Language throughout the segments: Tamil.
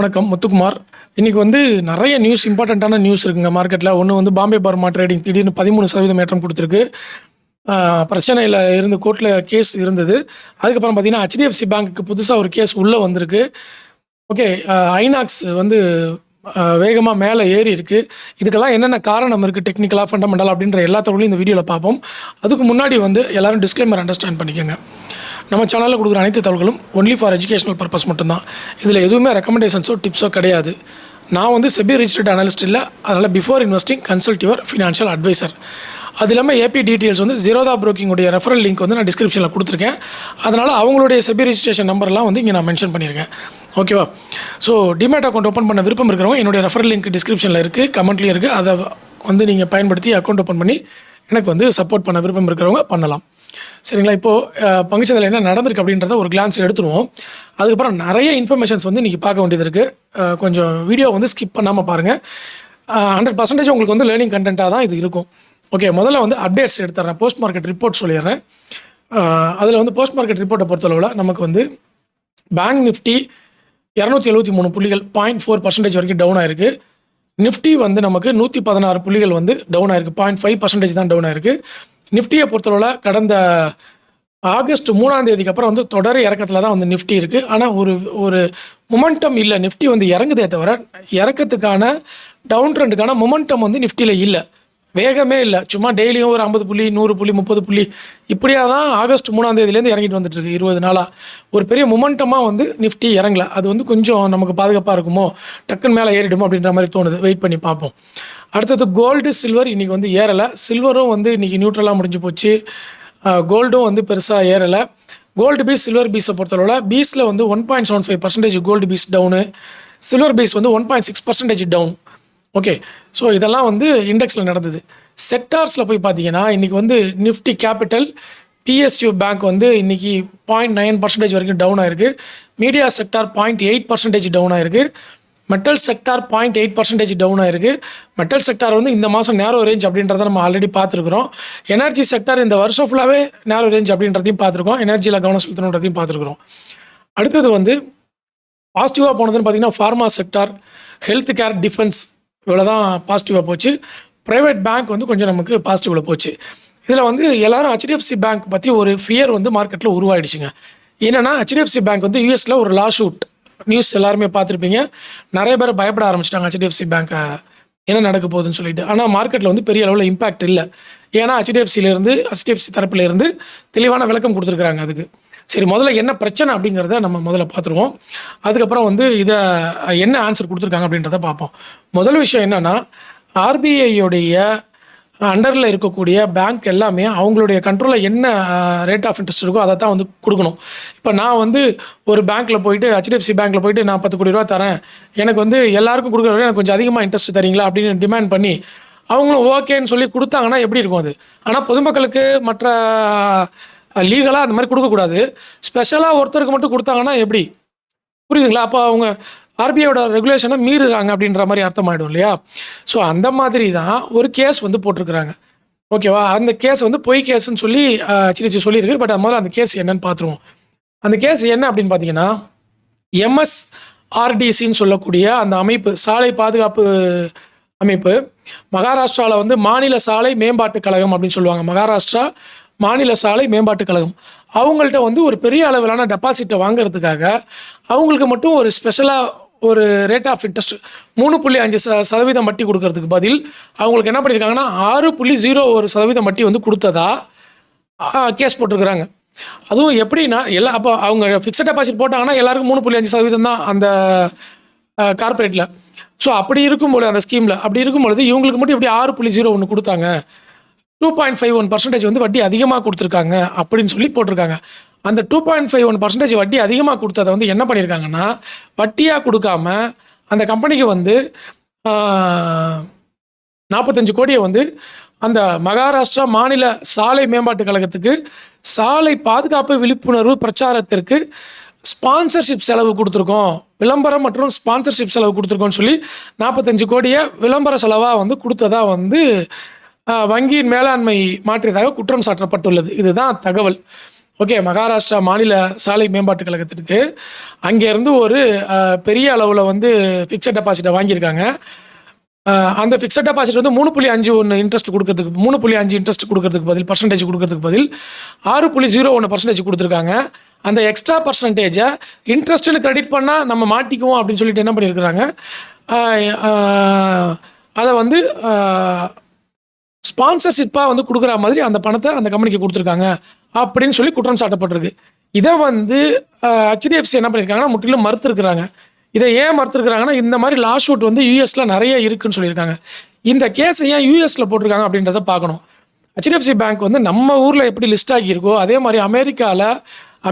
வணக்கம் முத்துக்குமார். இன்றைக்கி வந்து நிறைய நியூஸ் இம்பார்ட்டண்ட்டான நியூஸ் இருக்குங்க மார்க்கெட்டில். ஒன்று வந்து பாம்பே பர்மா ட்ரேடிங் திடீர்னு 13% ஏற்றம் கொடுத்துருக்கு. பிரச்சனையில் இருந்து கோர்ட்டில் கேஸ் இருந்தது. அதுக்கப்புறம் பார்த்தீங்கன்னா HDFC பேங்க்குக்கு புதுசாக ஒரு கேஸ் உள்ளே வந்திருக்கு. ஓகே, ஐநாக்ஸ் வந்து வேகமாக மேலே ஏறி இருக்குது. இதுக்கெல்லாம் என்னென்ன காரணம் இருக்குது, டெக்னிக்கலாக ஃபண்டமெண்டல் அப்படின்ற எல்லா தகவலையும் இந்த வீடியோவில் பார்ப்போம். அதுக்கு முன்னாடி வந்து எல்லோரும் டிஸ்க்ளைமர் அண்டர்ஸ்டாண்ட் பண்ணிக்கோங்க. நம்ம சேனலில் கொடுக்குற அனைத்து தகவல்களும் ஒன்லி ஃபார் எஜுகேஷனல் பர்பஸ் மட்டும்தான். இதில் எதுவுமே ரெக்கமெண்டேஷன்ஸோ டிப்ஸோ கிடையாது. நான் வந்து செபி ரிஜிஸ்டர்ட் அனலிஸ்ட் இல்லை. அதனால் before investing consult your financial advisor. அது இல்லாமல் ஏபி டீட்டெயில்ஸ் வந்து ஜீரோதா புரோக்கிங்குடைய ரெஃபரல் லிங்க் வந்து நான் டிஸ்கிரிப்ஷனில் கொடுத்துருக்கேன். அதனால் அவங்களுடைய செபி ரிஜிஸ்ட்ரேஷன் நம்பர்லாம் வந்து இங்கே நான் மென்ஷன் பண்ணியிருக்கேன். ஓகேவா? ஸோ டிமேட் அக்கௌண்ட் ஓப்பன் பண்ண விருப்பம் இருக்கிறவங்க என்னுடைய ரெஃபரல் லிங்க் டிஸ்கிரிப்ஷனில் இருக்குது, கமெண்ட்லேயும் இருக்குது. அதை வந்து நீங்கள் பயன்படுத்தி அக்கௌண்ட் ஓப்பன் பண்ணி எனக்கு வந்து சப்போர்ட் பண்ண விருப்பம் இருக்கிறவங்க பண்ணலாம். சரிங்களா? இப்போது பங்குச்சந்தையில் என்ன நடந்திருக்கு அப்படின்றத ஒரு கிளான்ஸ் எடுத்துருவோம். அதுக்கப்புறம் நிறைய இன்ஃபர்மேஷன்ஸ் வந்து இன்றைக்கி பார்க்க வேண்டியது இருக்குது. கொஞ்சம் வீடியோ வந்து ஸ்கிப் பண்ணாமல் பாருங்கள். 100% உங்களுக்கு வந்து லேர்னிங் கண்டென்ட்டாக தான் இது இருக்கும். ஓகே, முதல்ல வந்து அப்டேட்ஸ் எடுத்துறேன். போஸ்ட் மார்க்கெட் ரிப்போர்ட் சொல்லிடுறேன். அதில் வந்து போஸ்ட் மார்க்கெட் ரிப்போர்ட்டை பொறுத்தளவில் நமக்கு வந்து பேங்க் நிஃப்டி 273 புள்ளிகள் 0.4% வரைக்கும் டவுன் ஆயிருக்கு. நிஃப்டி வந்து நமக்கு 116 புள்ளிகள் வந்து டவுன் ஆயிருக்கு. 0.5% தான் டவுன் ஆயிருக்கு. நிஃப்டியை பொறுத்தளவில் கடந்த ஆகஸ்ட் 3ஆம் தேதிக்கு அப்புறம் வந்து தொடர் இறக்கத்தில் தான் வந்து நிஃப்டி இருக்குது. ஆனால் ஒரு மொமெண்டம் இல்லை. நிஃப்டி வந்து இறங்குதே தவிர இறக்கத்துக்கான டவுன் ட்ரெண்டுக்கான மொமெண்டம் வந்து நிஃப்டியில் இல்லை, வேகமே இல்லை. சும்மா டெய்லியும் ஒரு 50 புள்ளி 100 புள்ளி 30 புள்ளி இப்படியாக தான் ஆகஸ்ட் 3ஆம் தேதியிலேருந்து இறங்கிட்டு வந்துட்டுருக்கு. 20 நாளாக ஒரு பெரிய மொமெண்டமாக வந்து நிஃப்டி இறங்கலை. அது வந்து கொஞ்சம் நமக்கு பாதுகாப்பாக இருக்குமோ, டக்குன்னு மேலே ஏறிடுமோ அப்படின்ற மாதிரி தோணுது. வெயிட் பண்ணி பார்ப்போம். அடுத்தது கோல்டு சில்வர் இன்றைக்கி வந்து ஏறலை. சில்வரும் வந்து இன்றைக்கி நியூட்ரலாக முடிஞ்சு போச்சு. கோல்டும் வந்து பெருசாக ஏறலை. கோல்டு பீஸ் சில்வர் பீஸை பொறுத்தளவில் பீஸில் வந்து 1.75% gold BeES down, silver BeES வந்து 1.6% டவுன். ஓகே, ஸோ இதெல்லாம் வந்து இண்டெக்ஸில் நடந்தது. செக்டார்ஸில் போய் பார்த்தீங்கன்னா இன்றைக்கி வந்து நிஃப்டி கேபிட்டல் PSU பேங்க் வந்து இன்றைக்கி 0.9% வரைக்கும் டவுன் ஆயிருக்கு. மீடியா செக்டார் 0.8% டவுன் ஆயிருக்கு. மெட்டல் செக்டார் 0.8% டவுன் ஆயிருக்கு. மெட்டல் செக்டார் வந்து இந்த மாதம் நேரோ ரேஞ்ச் அப்படின்றத நம்ம ஆல்ரெடி பார்த்துருக்குறோம். எனர்ஜி செக்டார் இந்த வருஷம் ஃபுல்லாகவே நேரோ ரேஞ்ச் அப்படின்றதையும் பார்த்துருக்கோம். எனர்ஜியில் கவனம் செலுத்தணுன்றதையும் பார்த்துருக்குறோம். அடுத்தது வந்து பாசிட்டிவாக போனதுன்னு பார்த்தீங்கன்னா pharma sector, health care, defence இவ்வளோ தான் பாசிட்டிவாக போச்சு. ப்ரைவேட் பேங்க் வந்து கொஞ்சம் நமக்கு பாசிட்டிவில் போச்சு. இதில் வந்து எல்லோரும் HDFC பேங்க் பற்றி ஒரு ஃபியர் வந்து மார்க்கெட்டில் உருவாயிடுச்சுங்க. என்னென்னா HDFC பேங்க் வந்து யூஎஸில் ஒரு லா ஷூட் நியூஸ் எல்லாருமே பார்த்துருப்பீங்க. நிறைய பேர் பயப்பட ஆரம்பிச்சிட்டாங்க HDFC பேங்க்கை என்ன நடக்க போகுதுன்னு சொல்லிட்டு. ஆனால் மார்க்கெட்டில் வந்து பெரிய அளவில் இம்பாக்ட் இல்லை. ஏன்னா HDFC தரப்புலேருந்து தெளிவான விளக்கம் கொடுத்துருக்குறாங்க அதுக்கு. சரி, முதல்ல என்ன பிரச்சனை அப்படிங்கிறத நம்ம முதல்ல பார்த்துருவோம். அதுக்கப்புறம் வந்து இதை என்ன ஆன்சர் கொடுத்துருக்காங்க அப்படின்றத பார்ப்போம். முதல் விஷயம் என்னென்னா, RBIயோடைய அண்டரில் இருக்கக்கூடிய பேங்க் எல்லாமே அவங்களுடைய கண்ட்ரோலில் என்ன ரேட் ஆஃப் இன்ட்ரெஸ்ட் இருக்கோ அதை தான் வந்து கொடுக்கணும். இப்போ நான் வந்து ஒரு பேங்க்கில் போயிட்டு HDFC பேங்க்கில் போயிட்டு நான் 10 கோடி ரூபா தரேன், எனக்கு வந்து எல்லாருக்கும் கொடுக்குற விட எனக்கு கொஞ்சம் அதிகமாக இன்ட்ரெஸ்ட் தரீங்களா அப்படின்னு டிமாண்ட் பண்ணி அவங்களும் ஓகேன்னு சொல்லி கொடுத்தாங்கன்னா எப்படி இருக்கும் அது? ஆனால் பொதுமக்களுக்கு மற்ற லீகலாக அந்த மாதிரி கொடுக்கக்கூடாது. ஸ்பெஷலாக ஒருத்தருக்கு மட்டும் கொடுத்தாங்கன்னா எப்படி? புரியுதுங்களா? அப்போ அவங்க RBIயோட ரெகுலேஷனை மீறுறாங்க அப்படின்ற மாதிரி அர்த்தமாயிடும் இல்லையா? ஸோ அந்த மாதிரி தான் ஒரு கேஸ் வந்து போட்டிருக்கிறாங்க. ஓகேவா? அந்த கேஸ் வந்து பொய் கேஸுன்னு சொல்லி HDFC சொல்லியிருக்கு. பட் முதல்ல அந்த கேஸ் என்னன்னு பார்த்துருவோம். அந்த கேஸ் என்ன அப்படின்னு பார்த்தீங்கன்னா, MSRDCன்னு சொல்லக்கூடிய அந்த அமைப்பு, சாலை பாதுகாப்பு அமைப்பு, மகாராஷ்டிராவில் வந்து மாநில சாலை மேம்பாட்டுக் கழகம் அப்படின்னு சொல்லுவாங்க. மகாராஷ்டிரா மாநில சாலை மேம்பாட்டுக் கழகம் அவங்கள்ட்ட வந்து ஒரு பெரிய அளவிலான டெபாசிட்டை வாங்கிறதுக்காக அவங்களுக்கு மட்டும் ஒரு ஸ்பெஷலாக ஒரு ரேட் ஆஃப் இன்ட்ரெஸ்ட் 3.5% வட்டி கொடுக்கறதுக்கு பதில் அவங்களுக்கு என்ன பண்ணியிருக்காங்கன்னா 6.01% வட்டி வந்து கொடுத்ததா கேஸ் போட்டிருக்கிறாங்க. அதுவும் எப்படின்னா அப்போ அவங்க ஃபிக்ஸட் டெபாசிட் போட்டாங்கன்னா எல்லாருக்கும் 3.5% தான் அந்த கார்பரேட்டில். ஸோ அப்படி இருக்கும்போது அந்த ஸ்கீமில் அப்படி இருக்கும்பொழுது இவங்களுக்கு மட்டும் எப்படி 6.01 கொடுத்தாங்க, 2.51% வந்து வட்டி அதிகமாக கொடுத்துருக்காங்க அப்படின்னு சொல்லி போட்டிருக்காங்க. அந்த 2.51% வட்டி அதிகமாக கொடுத்ததை வந்து என்ன பண்ணியிருக்காங்கன்னா, வட்டியாக கொடுக்காம அந்த கம்பெனிக்கு வந்து 45 கோடியை வந்து அந்த மகாராஷ்டிரா மாநில சாலை மேம்பாட்டுக் கழகத்துக்கு சாலை பாதுகாப்பு விழிப்புணர்வு பிரச்சாரத்திற்கு ஸ்பான்சர்ஷிப் செலவு கொடுத்துருக்கோம், விளம்பரம் மற்றும் ஸ்பான்சர்ஷிப் செலவு கொடுத்துருக்கோன்னு சொல்லி 45 கோடியை விளம்பர செலவாக வந்து கொடுத்ததா வந்து வங்கியின் மேலாண்மை மாற்றியதாக குற்றம் சாட்டப்பட்டுள்ளது. இதுதான் தகவல். ஓகே, மகாராஷ்டிரா மாநில சாலை மேம்பாட்டு கழகத்திற்கு அங்கேருந்து ஒரு பெரிய அளவில் வந்து ஃபிக்ஸட் டெபாசிட்டை வாங்கியிருக்காங்க. அந்த ஃபிக்ஸட் டெபாசிட் வந்து 3.51 இன்ட்ரெஸ்ட் கொடுக்கறதுக்கு 3.5 இன்ட்ரெஸ்ட் கொடுக்கறதுக்கு பதில் பர்சன்டேஜ் கொடுக்கறதுக்கு பதில் 6.01% கொடுத்துருக்காங்க. அந்த எக்ஸ்ட்ரா பர்சன்டேஜை இன்ட்ரெஸ்ட்டுன்னு கிரெடிட் பண்ணால் நம்ம மாட்டிக்குவோம் அப்படின்னு சொல்லிட்டு என்ன பண்ணியிருக்கிறாங்க, அதை வந்து ஸ்பான்சர்ஷிப்பாக வந்து கொடுக்குற மாதிரி அந்த பணத்தை அந்த கம்பெனிக்கு கொடுத்துருக்காங்க அப்படின்னு சொல்லி குற்றம் சாட்டப்பட்டிருக்கு. இதை வந்து HDFC என்ன பண்ணியிருக்காங்கன்னா முற்றிலும் மறுத்துருக்குறாங்க. இதை ஏன் மறுத்துருக்குறாங்கன்னா, இந்த மாதிரி லா ஷூட் வந்து யூஎஸில் நிறைய இருக்குன்னு சொல்லியிருக்காங்க. இந்த கேஸை ஏன் யூஎஸில் போட்டிருக்காங்க அப்படின்றத பார்க்கணும். HDFC பேங்க் வந்து நம்ம ஊரில் எப்படி லிஸ்ட் ஆகியிருக்கோ அதே மாதிரி அமெரிக்காவில்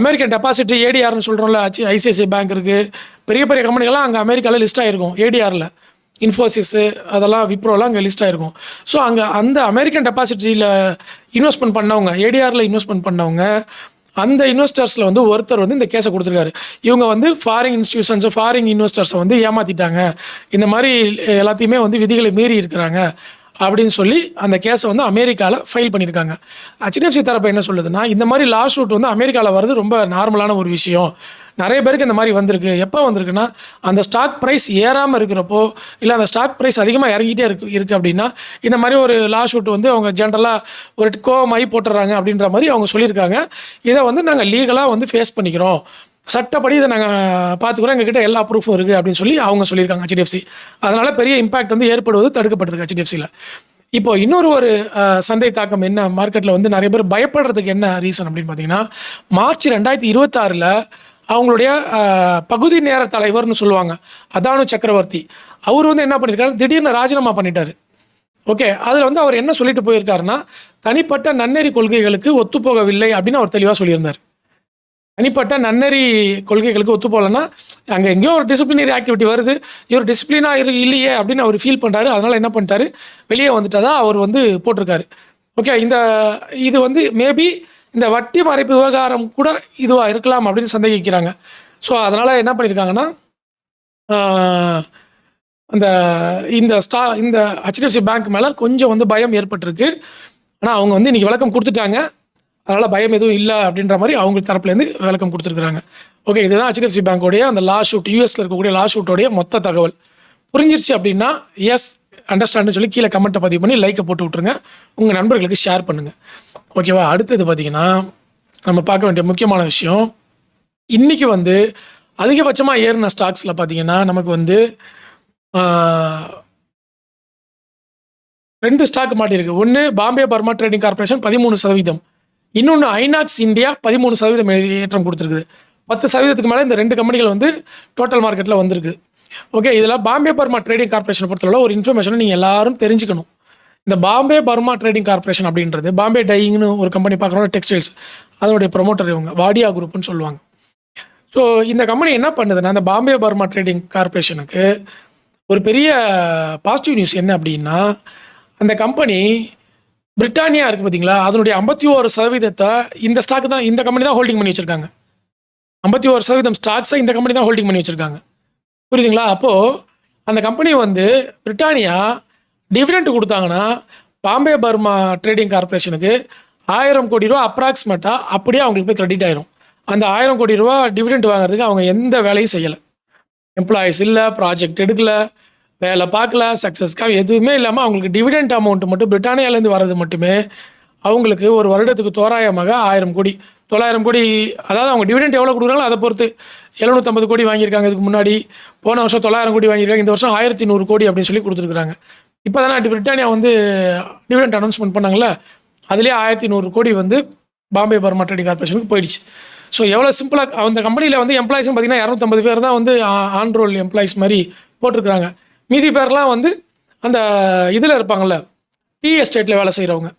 அமெரிக்கன் டெபாசிட் ஏடிஆர்னு சொல்கிறோம்ல, ICICI பேங்க் இருக்குது, பெரிய பெரிய கம்பெனிகள்லாம் அங்கே அமெரிக்காவில் லிஸ்ட் ஆகிருக்கும். ஏடிஆரில் இன்ஃபோசிஸு அதெல்லாம் விப்ரோலாம் அங்கே லிஸ்ட் ஆகிருக்கும். ஸோ அங்கே அந்த அமெரிக்கன் டெபாசிட்டியில் இன்வெஸ்ட்மெண்ட் பண்ணவங்க, ஏடிஆரில் இன்வெஸ்ட்மெண்ட் பண்ணவங்க, அந்த இன்வெஸ்டர்ஸில் வந்து ஒருத்தர் வந்து இந்த கேஸை கொடுத்துருக்காரு. இவங்க வந்து ஃபாரின் இன்ஸ்டிடியூஷன்ஸ் ஃபாரின் இன்வெஸ்டர்ஸை வந்து ஏமாற்றிட்டாங்க, இந்த மாதிரி எல்லாத்தையுமே வந்து விதிகளை மீறி இருக்கிறாங்க அப்படின்னு சொல்லி அந்த கேஸை வந்து அமெரிக்காவில் ஃபைல் பண்ணியிருக்காங்க. HDFC தரப்பு என்ன சொல்லுதுன்னா, இந்த மாதிரி லா ஷூட் வந்து அமெரிக்காவில் வர்றது ரொம்ப நார்மலான ஒரு விஷயம். நிறைய பேருக்கு இந்த மாதிரி வந்திருக்கு. எப்போ வந்திருக்குன்னா, அந்த ஸ்டாக் ப்ரைஸ் ஏறாமல் இருக்கிறப்போ, இல்லை அந்த ஸ்டாக் ப்ரைஸ் அதிகமாக இறங்கிட்டே இருக்குது அப்படின்னா, இந்த மாதிரி ஒரு லா ஷூட் வந்து அவங்க ஜென்ரலாக ஒரு கோவமாகி போட்டுடுறாங்க அப்படின்ற மாதிரி அவங்க சொல்லியிருக்காங்க. இதை வந்து நாங்கள் லீகலாக வந்து ஃபேஸ் பண்ணிக்கிறோம், சட்டப்படி இதை நாங்கள் பார்த்துக்கிறோம், எங்ககிட்ட எல்லா ப்ரூஃபும் இருக்குது அப்படின்னு சொல்லி அவங்க சொல்லியிருக்காங்க HDFC. அதனால் பெரிய இம்பாக்ட் வந்து ஏற்படுவது தடுக்கப்பட்டிருக்கு HDFCயில். இப்போ இன்னொரு சந்தை தாக்கம் என்ன, மார்க்கெட்டில் வந்து நிறைய பேர் பயப்படுறதுக்கு என்ன ரீசன் அப்படின்னு பார்த்தீங்கன்னா, மார்ச் 2026 அவங்களுடைய பகுதி நேர தலைவர்னு சொல்லுவாங்க அதானு சக்கரவர்த்தி, அவர் வந்து என்ன பண்ணியிருக்காரு, திடீர்னு ராஜினாமா பண்ணிட்டார். ஓகே, அதில் வந்து அவர் என்ன சொல்லிட்டு போயிருக்காருன்னா, தனிப்பட்ட நன்னெறி கொள்கைகளுக்கு ஒத்துப்போகவில்லை அப்படின்னு அவர் தெளிவாக சொல்லியிருந்தார். தனிப்பட்ட நன்னெறி கொள்கைகளுக்கு ஒத்துப்போகலன்னா அங்கே எங்கேயோ ஒரு டிசிப்ளினரி ஆக்டிவிட்டி வருது, இவர் டிசிப்ளினாக இல்லையே அப்படின்னு அவர் ஃபீல் பண்ணுறாரு. அதனால் என்ன பண்ணிட்டாரு, வெளியே வந்துட்டதா அவர் வந்து போட்டிருக்காரு. ஓகே, இது வந்து மேபி இந்த வட்டி மறைப்பு விவகாரம் கூட இதுவாக இருக்கலாம் அப்படின்னு சந்தேகிக்கிறாங்க. ஸோ அதனால் என்ன பண்ணியிருக்காங்கன்னா, இந்த HDFC பேங்க் மேலே கொஞ்சம் வந்து பயம் ஏற்பட்டிருக்கு. ஆனால் அவங்க வந்து இன்றைக்கி விளக்கம் கொடுத்துட்டாங்க, அதனால் பயம் எதுவும் இல்லை அப்படின்ற மாதிரி அவங்க தரப்புலேருந்து விளக்கம் கொடுத்துருக்குறாங்க. ஓகே, இதுதான் HDFC பேங்கோடைய அந்த லா ஷூட், யூஎஸில் இருக்கக்கூடிய லா ஷூட்டோடைய மொத்த தகவல். புரிஞ்சிருச்சு அப்படின்னா எஸ் அண்டர்ஸ்டாண்டுன்னு சொல்லி கீழே கமெண்ட்டை பதிவு பண்ணி லைக்கை போட்டு விட்ருங்க, உங்கள் நண்பர்களுக்கு ஷேர் பண்ணுங்கள். ஓகேவா? அடுத்தது பார்த்திங்கன்னா, நம்ம பார்க்க வேண்டிய முக்கியமான விஷயம், இன்றைக்கி வந்து அதிகபட்சமாக ஏறின ஸ்டாக்ஸில் பார்த்திங்கன்னா நமக்கு வந்து 2 ஸ்டாக் மாட்டியிருக்கு. ஒன்று பாம்பே பர்மா ட்ரேடிங் கார்பரேஷன் 13%, இன்னொன்று ஐநாக்ஸ் இந்தியா 13% ஏற்றம் கொடுத்துருக்குது. 10% மேலே இந்த 2 கம்பெனிகள் வந்து டோட்டல் மார்க்கெட்டில் வந்திருக்கு. ஓகே, இதில் பாம்பே பர்மா ட்ரேடிங் கார்பரேஷனை பொறுத்தவரை ஒரு இன்ஃபர்மேஷனை நீங்கள் எல்லாரும் தெரிஞ்சுக்கணும். இந்த பாம்பே பர்மா ட்ரேடிங் கார்பரேஷன் அப்படின்றது பாம்பே டையிங்னு ஒரு கம்பெனி பார்க்குறோம், டெக்ஸ்டைல்ஸ், அதனுடைய ப்ரொமோட்டர் இவங்க வாடியா குரூப்னு சொல்லுவாங்க. ஸோ இந்த கம்பெனி என்ன பண்ணுதுன்னா, அந்த பாம்பே பர்மா ட்ரேடிங் கார்பரேஷனுக்கு ஒரு பெரிய பாசிட்டிவ் நியூஸ் என்ன அப்படின்னா, அந்த கம்பெனி பிரிட்டானியா இருக்குது பார்த்தீங்களா, அதனுடைய 51% இந்த ஸ்டாக்கு தான், இந்த கம்பெனி தான் ஹோல்டிங் பண்ணி வச்சுருக்காங்க. 51% ஸ்டாக்ஸை இந்த கம்பெனி தான் ஹோல்டிங் பண்ணி வச்சுருக்காங்க. புரியுதுங்களா? அப்போது அந்த கம்பெனி வந்து பிரிட்டானியா டிவிடெண்ட் கொடுத்தாங்கன்னா பாம்பே பர்மா ட்ரேடிங் கார்பரேஷனுக்கு 1000 கோடி ரூபா அப்ராக்சிமேட்டாக அப்படியே அவங்களுக்கு போய் கிரெடிட் ஆயிரும். அந்த 1000 கோடி ரூபா டிவிடெண்ட் வாங்குறதுக்கு அவங்க எந்த வேலையும் செய்யலை. எம்ப்ளாயிஸ் இல்லை, ப்ராஜெக்ட் எடுக்கலை, வேலை பார்க்கல, சக்ஸஸ்க்காக எதுவுமே இல்லாமல் அவங்களுக்கு டிவிடெண்ட் அமௌண்ட்டு மட்டும் பிரிட்டானியாலேருந்து வர்றது மட்டுமே அவங்களுக்கு ஒரு வருடத்துக்கு தோராயமாக 1000 கோடி 900 கோடி, அதாவது அவங்க டிவிடெண்ட் எவ்வளோ கொடுக்குறாங்களோ அதை பொறுத்து 750 கோடி வாங்கியிருக்காங்க. இதுக்கு முன்னாடி போன வருஷம் 900 கோடி வாங்கியிருக்காங்க, இந்த வருஷம் 1100 கோடி அப்படின்னு சொல்லி கொடுத்துருக்குறாங்க. இப்போ தானே பிரிட்டானியா வந்து டிவிடெண்ட் அனௌன்ஸ்மெண்ட் பண்ணாங்களே, அதுலேயே 1100 கோடி வந்து பாம்பே பர்மா ட்ரேடிங் கார்பரேஷனுக்கு போயிடுச்சு. ஸோ எவ்வளோ சிம்பிளாக அந்த கம்பெனியில் வந்து எம்ப்ளாயிஸ்னு பார்த்தீங்கன்னா 250 பேர் தான் வந்து ஆன் ரோல் எம்ப்ளாயிஸ் மாதிரி போட்டிருக்கிறாங்க. மீதி பேர்லாம் வந்து அந்த இதில் இருப்பாங்கள்ல, டீ எஸ்டேட்டில் வேலை செய்கிறவங்க,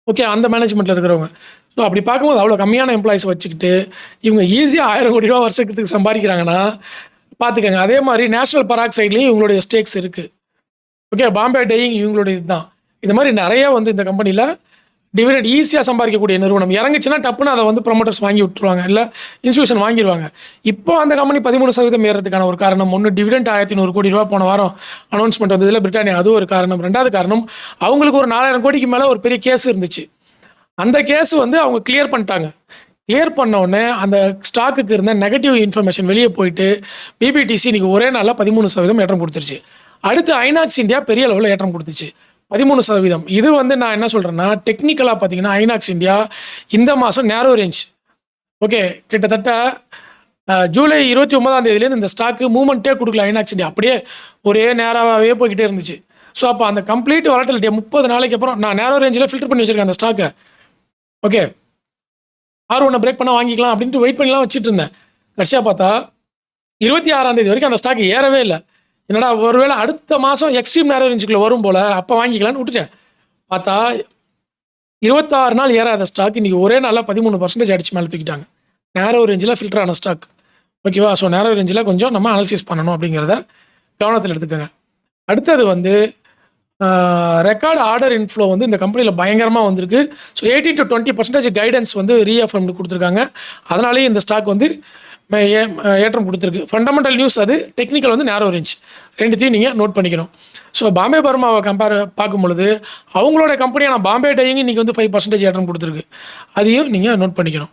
ஓகே, அந்த மேனேஜ்மெண்ட்டில் இருக்கிறவங்க. ஸோ அப்படி பார்க்கும்போது அவ்வளோ கம்மியான எம்ப்ளாயிஸ் வச்சுக்கிட்டு இவங்க ஈஸியாக 1000 கோடி ரூபா வருஷத்துக்கு சம்பாதிக்கிறாங்கன்னா பார்த்துக்கோங்க. அதே மாதிரி நேஷனல் பராக்சைட்லேயும் இவங்களுடைய ஸ்டேக்ஸ் இருக்குது. ஓகே, பாம்பே டையிங் இவங்களுடைய இதுதான். இது மாதிரி நிறைய வந்து இந்த கம்பெனியில் டிவிடெண்ட் ஈஸியாக சம்பாதிக்கக்கூடிய நிறுவனம். இறங்குச்சுன்னா டப்புன்னு அதை வந்து ப்ரொமோட்டர்ஸ் வாங்கி விட்டுருவாங்க, இல்லை இன்ஸ்டியூஷன் வாங்கிடுவாங்க. இப்போ அந்த கம்பெனி 13% ஏறதுக்கான ஒரு காரணம், ஒன்று டிவிடெண்ட் 1100 கோடி ரூபா போன வாரம் அனௌன்ஸ்மெண்ட் வந்ததில் பிரிட்டானியா, அது ஒரு காரணம். ரெண்டாவது காரணம், அவங்களுக்கு ஒரு 4000 கோடிக்கு மேலே ஒரு பெரிய கேஸ் இருந்துச்சு. அந்த கேஸ் வந்து அவங்க கிளியர் பண்ணிட்டாங்க. கிளியர் பண்ண உடனே அந்த ஸ்டாக்குக்கு இருந்த நெகட்டிவ் இன்ஃபர்மேஷன் வெளியே போயிட்டு பிபிடிசி இன்னைக்கு ஒரே நாளில் 13% ஏற்றம் கொடுத்துருச்சு. அடுத்து ஐநாக்ஸ் இந்தியா பெரிய அளவில் ஏற்றம் கொடுத்துச்சு 13%. இது வந்து நான் என்ன சொல்கிறேன்னா, டெக்னிக்கலாக பார்த்தீங்கன்னா ஐநாக்ஸ் இந்தியா இந்த மாதம் நேரோ ரேஞ்ச், ஓகே, கிட்டத்தட்ட ஜூலை 29 இந்த ஸ்டாக்கு மூவ்மெண்ட்டே கொடுக்கல. ஐநாக்ஸ் இந்தியா அப்படியே ஒரே நேராகவே போய்கிட்டே இருந்துச்சு. ஸோ அப்போ அந்த கம்ப்ளீட் வாலட்டிலிட்டியை 30 நாளைக்கு அப்புறம் நான் நேரோ ரேஞ்சில் ஃபில்டர் பண்ணி வச்சுருக்கேன் அந்த ஸ்டாக்கை. ஓகே, R1 பிரேக் பண்ணால் வாங்கிக்கலாம் அப்படின்ட்டு வெயிட் பண்ணிலாம் வச்சுட்டு இருந்தேன். கடைசியாக பார்த்தா 26 வரைக்கும் அந்த ஸ்டாக் ஏறவே இல்லை. என்னடா ஒருவேளை அடுத்த மாதம் எக்ஸ்ட்ரீம் நேரோ ரேஞ்சுக்குள்ளே வரும் போல், அப்போ வாங்கிக்கலான்னு விட்டுட்டேன். பார்த்தா 26 நாள் ஏறாத ஸ்டாக் இன்றைக்கி ஒரே நாளில் 13% அடிச்சு மேலே தூக்கிட்டாங்க. நேரோ ரேஞ்சில் ஃபில்டர் ஆன ஸ்டாக். ஓகேவா? ஸோ நேரோ ரேஞ்சில் கொஞ்சம் நம்ம அனாலிசிஸ் பண்ணணும் அப்படிங்கிறத கவனத்தில் எடுத்துக்கோங்க. அடுத்தது வந்து ரெக்கார்டு ஆர்டர் இன்ஃப்ளோ வந்து இந்த கம்பெனியில் பயங்கரமாக வந்திருக்கு. ஸோ 18 to 20% கைடன்ஸ் வந்து ரீஅஃபர்ம்டு கொடுத்துருக்காங்க. அதனாலேயே இந்த ஸ்டாக் வந்து ஏற்றம் கொடுத்துருக்கு. ஃபண்டமெண்டல் நியூஸ் அது, டெக்னிக்கல் வந்து நேரோ ரேஞ்ச், ரெண்டுத்தையும் நீங்கள் நோட் பண்ணிக்கணும். ஸோ பாம்பே பர்மாவை பார்க்கும் பொழுது அவங்களோட கம்பெனியான பாம்பே டையிங் இன்றைக்கி வந்து 5% ஏற்றம் கொடுத்துருக்கு. அதையும் நீங்கள் நோட் பண்ணிக்கணும்.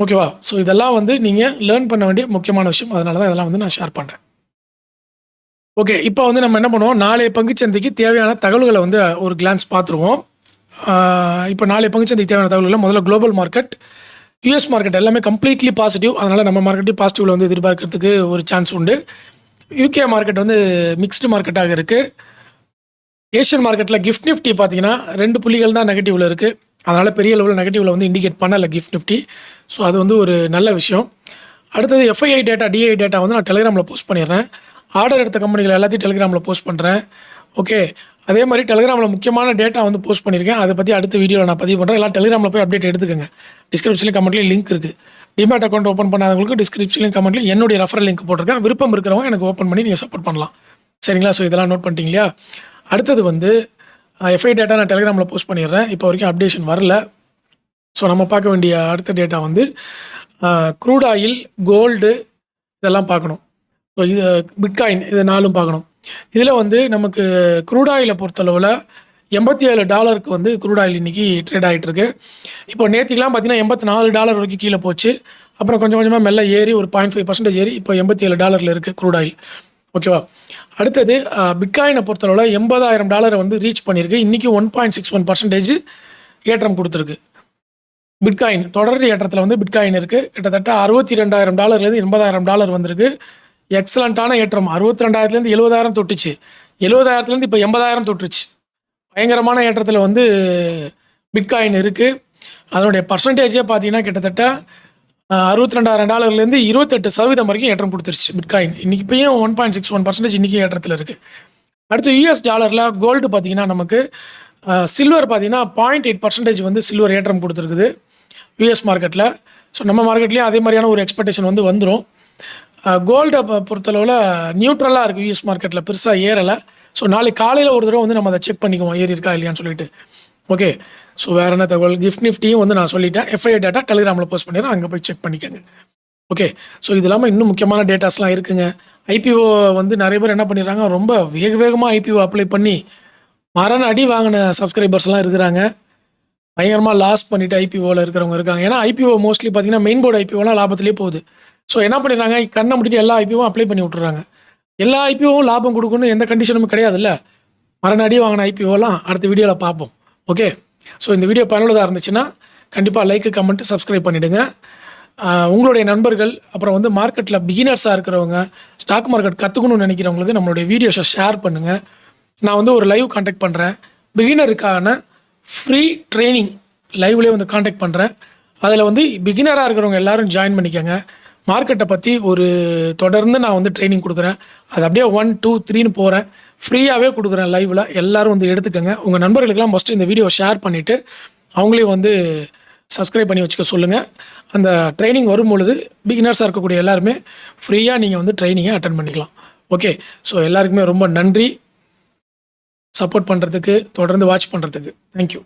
ஓகேவா? ஸோ இதெல்லாம் வந்து நீங்கள் லேர்ன் பண்ண வேண்டிய முக்கியமான விஷயம். அதனால தான் இதெல்லாம் வந்து நான் ஷேர் பண்ணுறேன். ஓகே, இப்போ வந்து நம்ம என்ன பண்ணுவோம், நாளைய பங்குச்சந்தைக்கு தேவையான தகவல்களை வந்து ஒரு கிளான்ஸ் பார்த்துருவோம். இப்போ நாளைய பங்குச்சந்தைக்கு தேவையான தகவல்களை முதல்ல குளோபல் மார்க்கெட், யூஎஸ் மார்க்கெட் எல்லாமே கம்ப்ளீட்லி பாசிட்டிவ். அதனால் நம்ம மார்க்கெட்டையும் பாசிட்டிவில் வந்து எதிர்பார்க்கறதுக்கு ஒரு சான்ஸ் உண்டு. யூகே மார்க்கெட் வந்து மிக்ஸ்டு மார்க்கெட்டாக இருக்குது. ஏஷியன் மார்க்கெட்டில் கிஃப்ட் நிஃப்டி பார்த்தீங்கன்னா 2 புள்ளிகள் தான் நெகட்டிவில் இருக்குது. அதனால் பெரிய லெவலில் நெகட்டிவில் வந்து இண்டிகேட் பண்ணலை கிஃப்ட் நிஃப்டி. ஸோ அது வந்து ஒரு நல்ல விஷயம். அடுத்தது எஃப்ஐஐ டேட்டா, டிஐ டேட்டா வந்து நான் டெலிகிராமில் போஸ்ட் பண்ணிடுறேன். ஆர்டர் எடுத்த கம்பெனிகள் எல்லாத்தையும் டெலிகிராமில் போஸ்ட் பண்ணுறேன். ஓகே, அதே மாதிரி டெலிகிராமில் முக்கியமான டேட்டா வந்து போஸ்ட் பண்ணியிருக்கேன். அதை பற்றி அடுத்த வீடியோவில் நான் பதிவு பண்ணுறேன். எல்லாம் டெலிகிராமில் போய் அப்டேட் எடுத்துக்கோங்க. டிஸ்கிரிப்ஷன்லேயும் கமெண்ட்லேயும் லிங்க் இருக்குது. டிமேட் அக்கௌண்ட் ஓப்பன் பண்ணாதவங்களுக்கு டிஸ்கிரிப்ஷன்லேயும் கமெண்ட்லேயும் என்னுடைய ரெஃபரல் லிங்க் போட்டிருக்கேன். விருப்பம் இருக்கிறவங்க எனக்கு ஓப்பன் பண்ணி நீங்கள் சப்போர்ட் பண்ணலாம். சரிங்களா? ஸோ இதெல்லாம் நோட் பண்ணிட்டீங்களா? அடுத்தது வந்து எஃப்ஐ டேட்டா நான் டெலிகிராமில் போஸ்ட் பண்ணிடுறேன். இப்போ வரைக்கும் அப்டேஷன் வரல. ஸோ நம்ம பார்க்க வேண்டிய அடுத்த டேட்டா வந்து க்ரூட் ஆயில், கோல்டு இதெல்லாம் பார்க்கணும். ஸோ இது பிட்காயின், இது 4 பார்க்கணும். இதில் வந்து நமக்கு க்ரூட் ஆயிலை பொறுத்தளவில் $87 வந்து க்ரூட் ஆயில் இன்றைக்கி ட்ரேட் ஆகிட்டுருக்கு. இப்போ நேற்றுக்கெலாம் பார்த்தீங்கன்னா $84 வரைக்கும் கீழே போச்சு. அப்புறம் கொஞ்சம் கொஞ்சமாக மெல்ல ஏறி ஒரு 0.5% ஏறி இப்போ $87 இருக்குது க்ரூட் ஆயில். ஓகேவா? அடுத்தது பிட்காயினை பொறுத்தளவில் $80,000 வந்து ரீச் பண்ணியிருக்கு. இன்றைக்கி 1.61% ஏற்றம் கொடுத்துருக்கு. பிட்காயின் தொடர் ஏற்றத்தில் வந்து பிட்காயின் இருக்குது. கிட்டத்தட்ட $62,000 $80,000 வந்திருக்கு. எக்ஸலண்ட்டான ஏற்றம். 62,000 70,000 தொட்டுச்சு. 70,000 இப்போ 80,000 தொட்டுருச்சு. பயங்கரமான ஏற்றத்தில் வந்து பிட்காயின் இருக்குது. அதனுடைய பர்சன்டேஜே பார்த்தீங்கன்னா கிட்டத்தட்ட $62,000 28% வரைக்கும் ஏற்றம் கொடுத்துருச்சு பிட்காயின். இன்றைக்கி இப்போயும் 1.61% இன்றைக்கி ஏற்றத்தில் இருக்குது. அடுத்து US டாலரில் கோல்டு பார்த்திங்கன்னா நமக்கு சில்வர் பார்த்திங்கன்னா 0.8% வந்து சில்வர் ஏற்றம் கொடுத்துருக்குது US மார்க்கெட்டில். ஸோ நம்ம மார்க்கெட்லேயும் அதே மாதிரியான ஒரு எக்ஸ்பெக்டேஷன் வந்து வந்துடும். கோல்டை பொறுத்தளவில் நியூட்ரலாக இருக்குது US மார்க்கெட்டில், பெருசாக ஏறலை. ஸோ நாளைக்கு காலையில் ஒரு தடவை வந்து நம்ம அதை செக் பண்ணிக்குவோம் ஏறி இருக்கா இல்லையான்னு சொல்லிட்டு. ஓகே, ஸோ வேறு என்ன தகவல், கிஃப்ட் நிஃப்டியும் வந்து நான் சொல்லிட்டேன். எஃப்ஐஐ டேட்டா டெலிகிராமில் போஸ்ட் பண்ணிடுறேன், அங்கே போய் செக் பண்ணிக்கோங்க. ஓகே, ஸோ இது இல்லாமல் இன்னும் முக்கியமான டேட்டாஸ்லாம் இருக்குங்க. ஐபிஓ வந்து நிறைய பேர் என்ன பண்ணிடுறாங்க, ரொம்ப வேகமாக ஐபிஓ அப்ளை பண்ணி மரண அடி வாங்கின சப்ஸ்கிரைபர்ஸ்லாம் இருக்கிறாங்க. பயங்கரமாக லாஸ் பண்ணிவிட்டு ஐபிஓவில் இருக்கிறவங்க இருக்காங்க. ஏன்னா ஐபிஓ மோஸ்ட்லி பார்த்தீங்கன்னா மெயின் போர்டு ஐபிஓலாம் லாபத்திலே போகுது. ஸோ என்ன பண்ணிடுறாங்க, கண்ணை முடிட்டு எல்லா ஐபிஓவும் அப்ளை பண்ணி விட்டுறாங்க. எல்லா ஐபிஓவும் லாபம் கொடுக்கணும் எந்த கண்டிஷனும் கிடையாதுல்ல. மரண அடி வாங்கின ஐபிஓலாம் அடுத்த வீடியோவில் பார்ப்போம். ஓகே, ஸோ இந்த வீடியோ பயனுள்ளதாக இருந்துச்சுன்னா கண்டிப்பாக லைக்கு, கமெண்ட், சப்ஸ்கிரைப் பண்ணிவிடுங்க. உங்களுடைய நண்பர்கள், அப்புறம் வந்து மார்க்கெட்டில் பிகினர்ஸாக இருக்கிறவங்க, ஸ்டாக் மார்க்கெட் கற்றுக்கணும்னு நினைக்கிறவங்களுக்கு நம்மளுடைய வீடியோஸை ஷேர் பண்ணுங்கள். நான் வந்து ஒரு லைவ் கான்டாக்ட் பண்ணுறேன். பிகினருக்கான ஃப்ரீ ட்ரைனிங் லைவ்லேயே வந்து கான்டாக்ட் பண்ணுறேன். அதில் வந்து பிகினராக இருக்கிறவங்க எல்லோரும் ஜாயின் பண்ணிக்கோங்க. மார்க்கெட்டை பற்றி ஒரு தொடர்ந்து நான் வந்து ட்ரைனிங் கொடுக்குறேன். அது அப்படியே 1, 2, 3ன்னு போகிறேன். ஃப்ரீயாகவே கொடுக்குறேன் லைவில். எல்லோரும் வந்து எடுத்துக்கோங்க. உங்கள் நண்பர்களுக்கெல்லாம் ஃபஸ்ட்டு இந்த வீடியோ ஷேர் பண்ணிவிட்டு அவங்களையும் வந்து சப்ஸ்கிரைப் பண்ணி வச்சுக்க சொல்லுங்கள். அந்த ட்ரைனிங் வரும்பொழுது பிகினர்ஸாக இருக்கக்கூடிய எல்லாருமே ஃப்ரீயாக நீங்கள் வந்து ட்ரைனிங்கை அட்டன் பண்ணிக்கலாம். ஓகே, ஸோ எல்லாருக்குமே ரொம்ப நன்றி சப்போர்ட் பண்ணுறதுக்கு, தொடர்ந்து வாட்ச் பண்ணுறதுக்கு. தேங்க்யூ.